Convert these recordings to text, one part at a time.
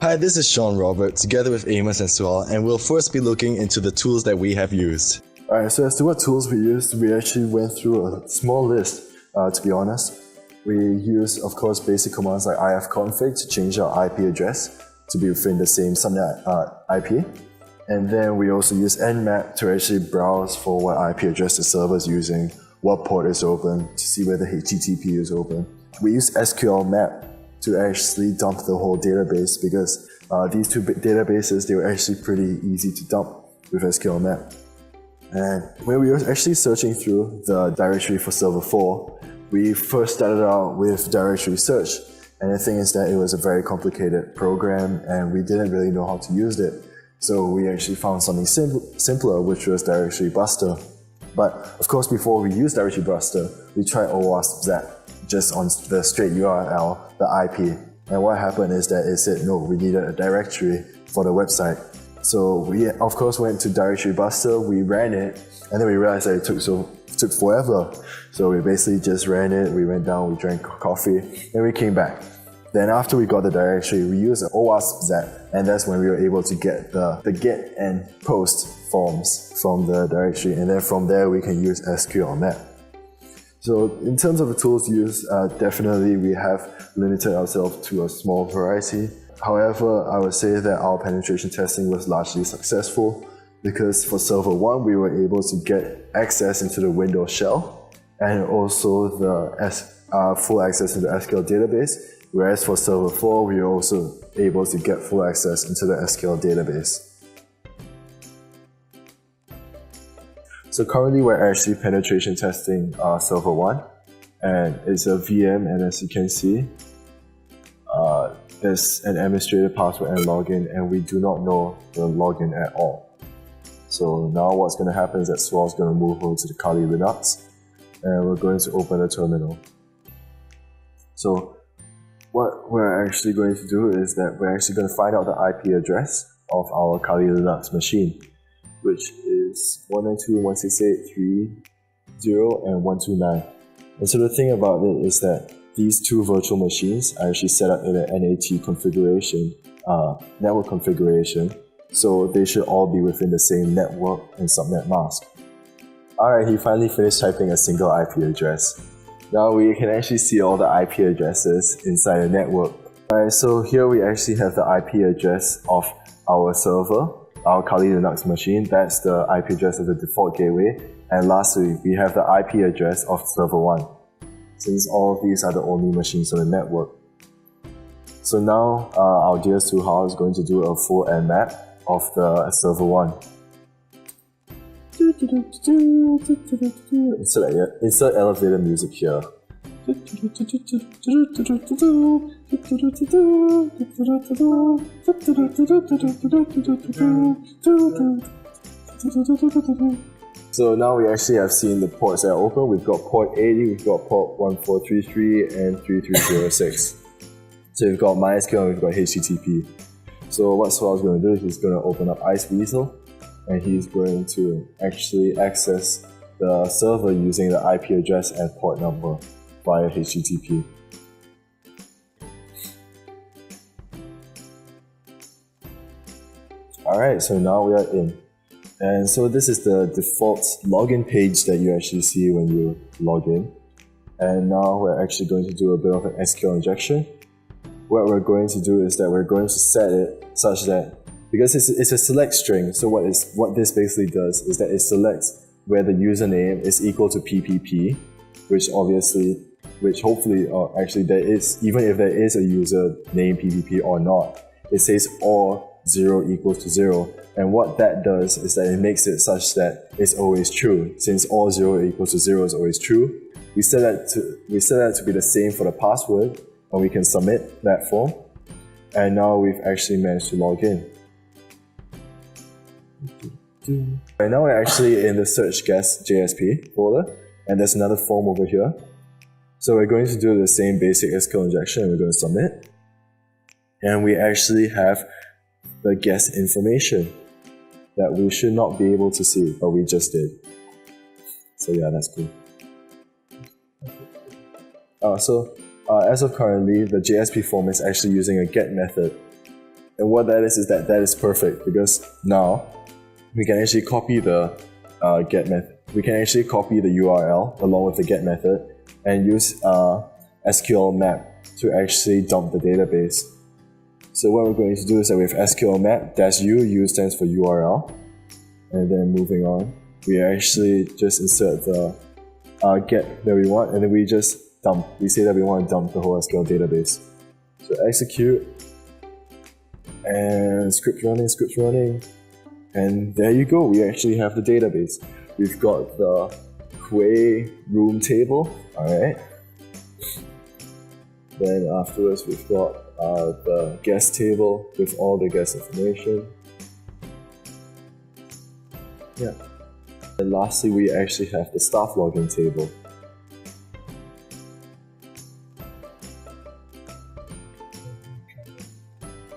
Hi, this is Sean Robert, together with Amos and Suhail, and we'll first be looking into the tools that we have used. Alright, so as to what tools we used, we actually went through a small list, to be honest. We used, of course, basic commands like ifconfig to change our IP address to be within the same subnet IP. And then we also use nmap to actually browse for what IP address the server is using, what port is open, to see whether HTTP is open. We use SQL map to actually dump the whole database because these two databases, they were actually pretty easy to dump with SQL map. And when we were actually searching through the directory for server 4, we first started out with directory search. And the thing is that it was a very complicated program and we didn't really know how to use it. So we actually found something simpler, which was Directory Buster. But of course, before we used Directory Buster, we tried OWASP-ZAP just on the straight URL, the IP. And what happened is that it said, no, we needed a directory for the website. So we, of course, went to Directory Buster, we ran it, and then we realized that it took forever. So we basically just ran it, we went down, we drank coffee, and we came back. Then after we got the directory, we used OWASP-ZAP, and that's when we were able to get the get and post forms from the directory, and then from there we can use SQL map. So in terms of the tools used, definitely we have limited ourselves to a small variety. However, I would say that our penetration testing was largely successful because for server 1 we were able to get access into the Windows shell and also the full access to the SQL database. Whereas for server 4, we are also able to get full access into the SQL database. So currently we're actually penetration testing server 1, and it's a VM, and as you can see, there's an administrator password and login, and we do not know the login at all. So now what's going to happen is that Suhail's going to move over to the Kali Linux, and we're going to open a terminal. So what we're actually going to do is that we're actually going to find out the IP address of our Kali Linux machine, which is 192.168.3.0 and 129. And so the thing about it is that these two virtual machines are actually set up in an NAT configuration, network configuration, so they should all be within the same network and subnet mask. Alright, he finally finished typing a single IP address. Now we can actually see all the IP addresses inside the network. Alright, so here we actually have the IP address of our server, our Kali Linux machine. That's the IP address of the default gateway. And lastly, we have the IP address of server 1, since all of these are the only machines on the network. So now our dear Suhail is going to do a full nmap of the server 1. Insert elevator music here. So now we actually have seen the ports that are open. We've got port 80, we've got port 1433 and 3306. So we've got MySQL and we've got HTTP. So what Suhail's going to do is he's going to open up Iceweasel, and he's going to actually access the server using the IP address and port number via HTTP. Alright, so now we are in. And so this is the default login page that you actually see when you log in. And now we're actually going to do a bit of an SQL injection. What we're going to do is that we're going to set it such that, because it's a select string, so what this basically does is that it selects where the username is equal to PPP, which hopefully, actually there is, even if there is a user named PPP or not, it says or 0 equals to 0. And what that does is that it makes it such that it's always true. Since all 0 equals to 0 is always true, we set that to be the same for the password, and we can submit that form. And now we've actually managed to log in. Right now we're actually in the search guest JSP folder, and there's another form over here. So we're going to do the same basic SQL injection, and we're going to submit. And we actually have the guest information that we should not be able to see, but we just did. So yeah, that's cool. As of currently, the JSP form is actually using a get method. And what that is that is perfect, because now we can actually copy the get method. We can actually copy the URL along with the get method and use SQL map to actually dump the database. So what we're going to do is that we have SQL map -u stands for URL, and then moving on, we actually just insert the get that we want, and then we just dump. We say that we want to dump the whole SQL database. So execute, and script running, and there you go. We actually have the database. We've got the Quay room table, alright. Then afterwards we've got the guest table with all the guest information. Yeah. And lastly, we actually have the staff login table.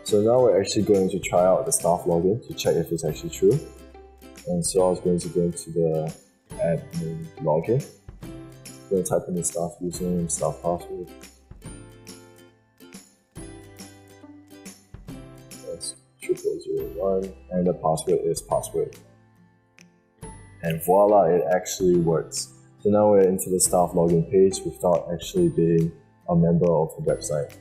So now we're actually going to try out the staff login to check if it's actually true. And so I was going to go into the admin login. I'm going to type in the staff username, staff password. That's 0001, and the password is password. And voila, it actually works. So now we're into the staff login page without actually being a member of the website.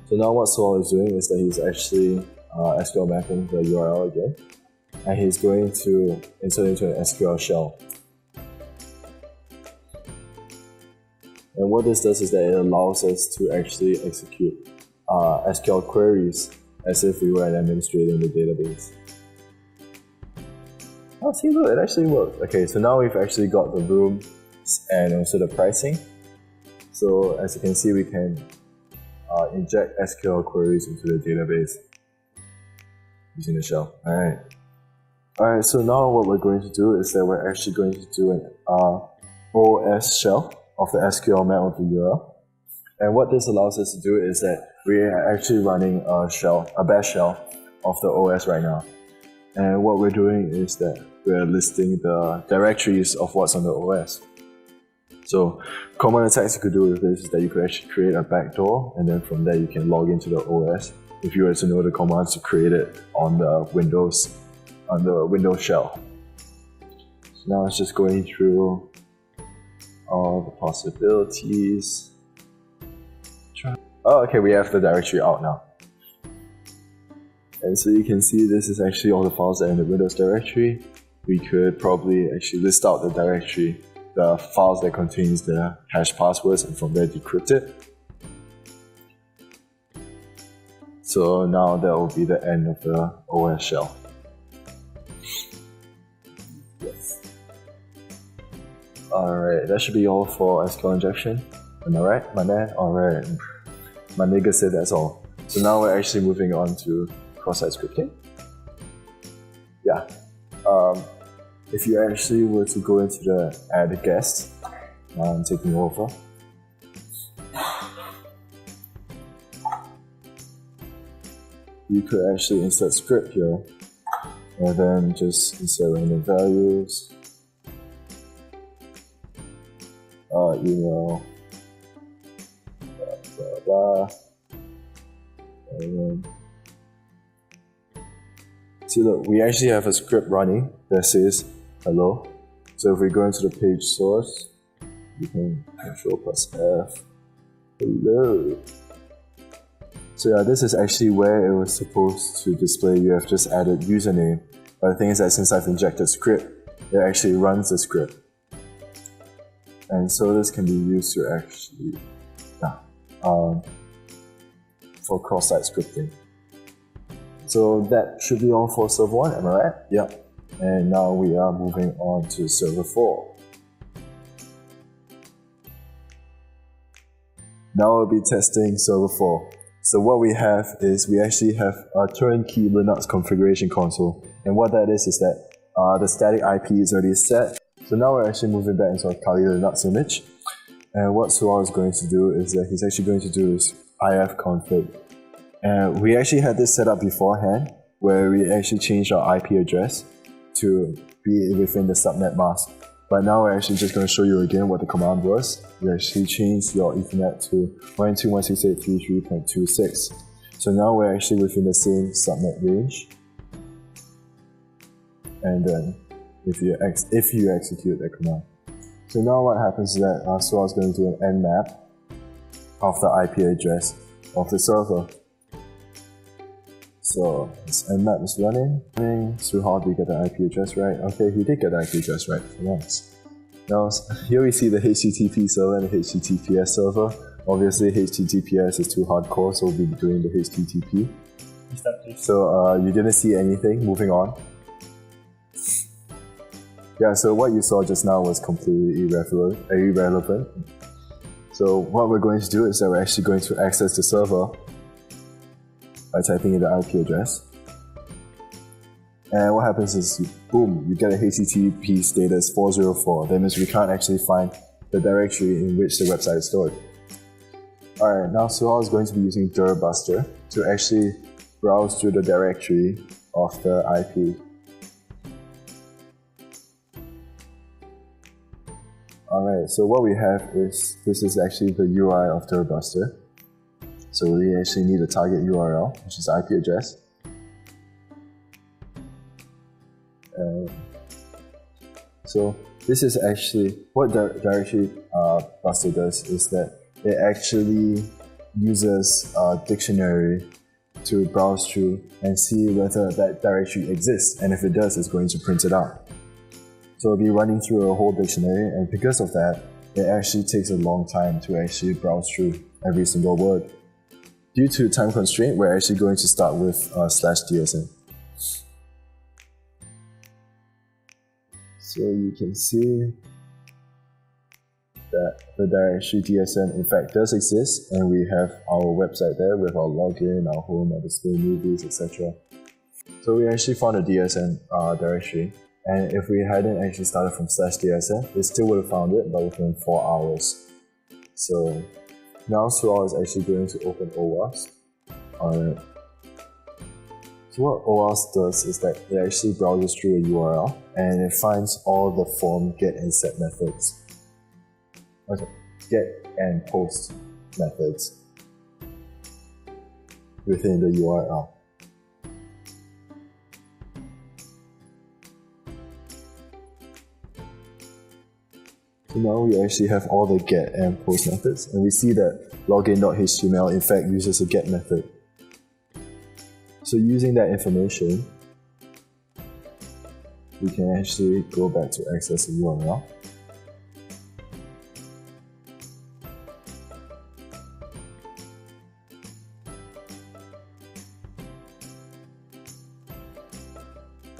So now what Suhail is doing is that he's actually SQL mapping the URL again, and he's going to insert into an SQL shell. And what this does is that it allows us to actually execute SQL queries as if we were administrating the database. Oh, see, look, it actually worked. Okay, so now we've actually got the room and also the pricing. So as you can see, we can inject SQL queries into the database using the shell. Alright, so now what we're going to do is that we're actually going to do an OS shell of the SQL map of the URL. And what this allows us to do is that we are actually running a bash shell of the OS right now. And what we're doing is that we're listing the directories of what's on the OS. So common attacks you could do with this is that you could actually create a backdoor, and then from there you can log into the OS if you were to know the commands to create it on the Windows shell. So now it's just going through all the possibilities. Oh, okay, we have the directory out now. And so you can see this is actually all the files that are in the Windows directory. We could probably actually list out the directory, the files that contains the hash passwords, and from there decrypt it. So now that will be the end of the OS shell. Yes. Alright, that should be all for SQL injection. Am I right, my man? Alright. My nigga said that's all. So now we're actually moving on to cross-site scripting. Yeah. If you actually were to go into the add guest, now I'm taking over. You could actually insert script here, and then just insert random values, email, blah blah blah, and then see, look, we actually have a script running that says hello. So if we go into the page source, you can Ctrl+F, hello. So yeah, this is actually where it was supposed to display. You have just added username, but the thing is that since I've injected script, it actually runs the script. And so this can be used to actually, for cross-site scripting. So that should be all for server 1, am I right? Yep. And now we are moving on to server 4. Now we'll be testing server 4. So what we have is we actually have a turnkey Linux configuration console. And what that is that the static IP is already set. So now we're actually moving back into our Kali Linux image. And what Suhail is going to do is that he's actually going to do is ifconfig. And we actually had this set up beforehand, where we actually changed our IP address to be within the subnet mask. But now we're actually just going to show you again what the command was. We actually changed your Ethernet to 192.168.33.26. So now we're actually within the same subnet range. And then if you execute that command. So now what happens is that Suhail is going to do an nmap of the IP address of the server. So this nmap is running. Suhail, did you get the IP address right? Okay, he did get the IP address right for once. Now here we see the HTTP server and the HTTPS server. Obviously HTTPS is too hardcore, so we'll be doing the HTTP. So you didn't see anything, moving on. Yeah, so what you saw just now was completely irrelevant. So what we're going to do is that we're actually going to access the server by typing in the IP address. And what happens is, boom, you get a HTTP status 404. That means we can't actually find the directory in which the website is stored. Alright, now Suhail is going to be using dirbuster to actually browse through the directory of the IP. Alright, so what we have is, this is actually the UI of dirbuster. So we actually need a target URL, which is IP address. So this is actually, what directory buster does is that it actually uses a dictionary to browse through and see whether that directory exists, and if it does, it's going to print it out. So it'll be running through a whole dictionary, and because of that, it actually takes a long time to actually browse through every single word. Due to time constraint, we're actually going to start with /DSM. So you can see that the directory DSM in fact does exist, and we have our website there with our login, our home, our display movies, etc. So we actually found a DSM directory, and if we hadn't actually started from /DSM, it still would have found it, but within 4 hours. So now Suhail is actually going to open OWASP. Alright. So what OWASP does is that it actually browses through a URL and it finds all the form, get, and set methods. Okay, get and post methods within the URL. So now we actually have all the get and post methods, and we see that login.html in fact uses a get method. So using that information, we can actually go back to access the URL.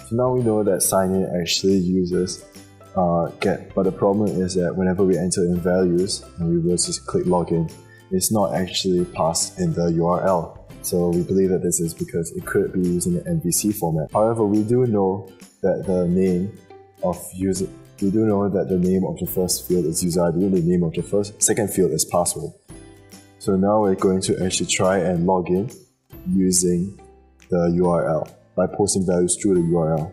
So now we know that signin actually uses get, but the problem is that whenever we enter in values and we will just click login, it's not actually passed in the URL. So we believe that this is because it could be using an MVC format. However, we do know that the name of the first field is user ID and the name of the second field is password. So now we're going to actually try and log in using the URL by posting values through the URL.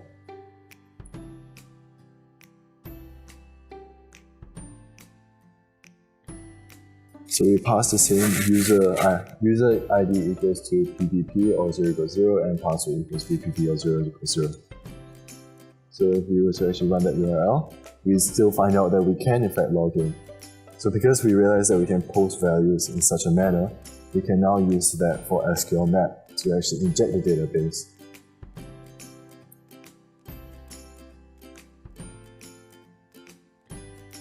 So we pass the same user ID equals to PPP or 0 equals 0 and password equals PPP or 0 equals 0. So if we were to actually run that URL, we still find out that we can in fact log in. So because we realize that we can post values in such a manner, we can now use that for SQL map to actually inject the database.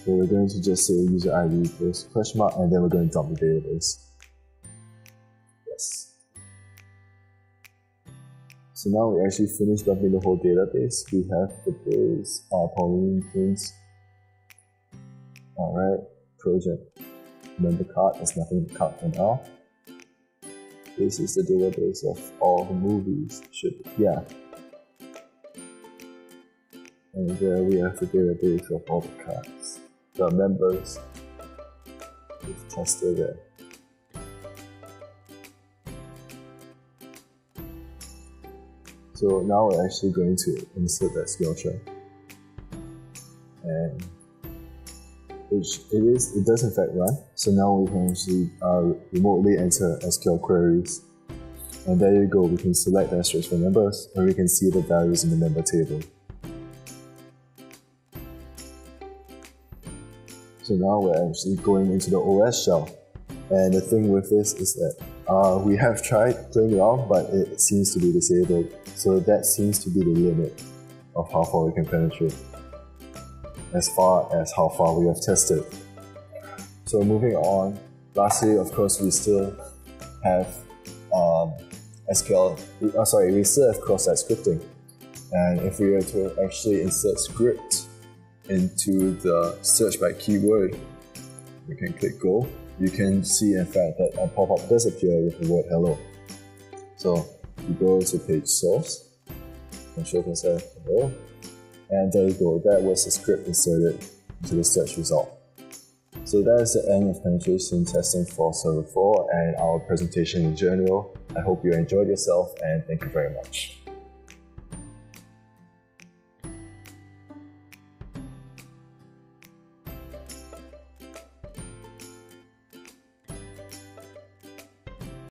So we're going to just say user ID equals question mark, and then we're going to dump the database. Yes. So now we actually finished dumping the whole database. We have the base, Pauline things. Alright, project. Member card, there's nothing to cut for now. This is the database of all the movies. And there we have the database of all the cards. The members with tester there. So now we're actually going to insert that skill share, and it does in fact run. So now we can actually remotely enter SQL queries And there you go, we can select the asterisk for members, and we can see the values in the member table. So now we're actually going into the OS shell. And the thing with this is that we have tried playing around, but it seems to be disabled. So that seems to be the limit of how far we can penetrate, as far as how far we have tested. So moving on, lastly, of course, we still have we still have cross-site scripting. And if we were to actually insert script into the search by keyword, we can click go. You can see, in fact, that a pop-up does appear with the word hello. So you go to page source, control console hello, and there you go. That was the script inserted into the search result. So that is the end of penetration testing for Server 4 and our presentation in general. I hope you enjoyed yourself, and thank you very much.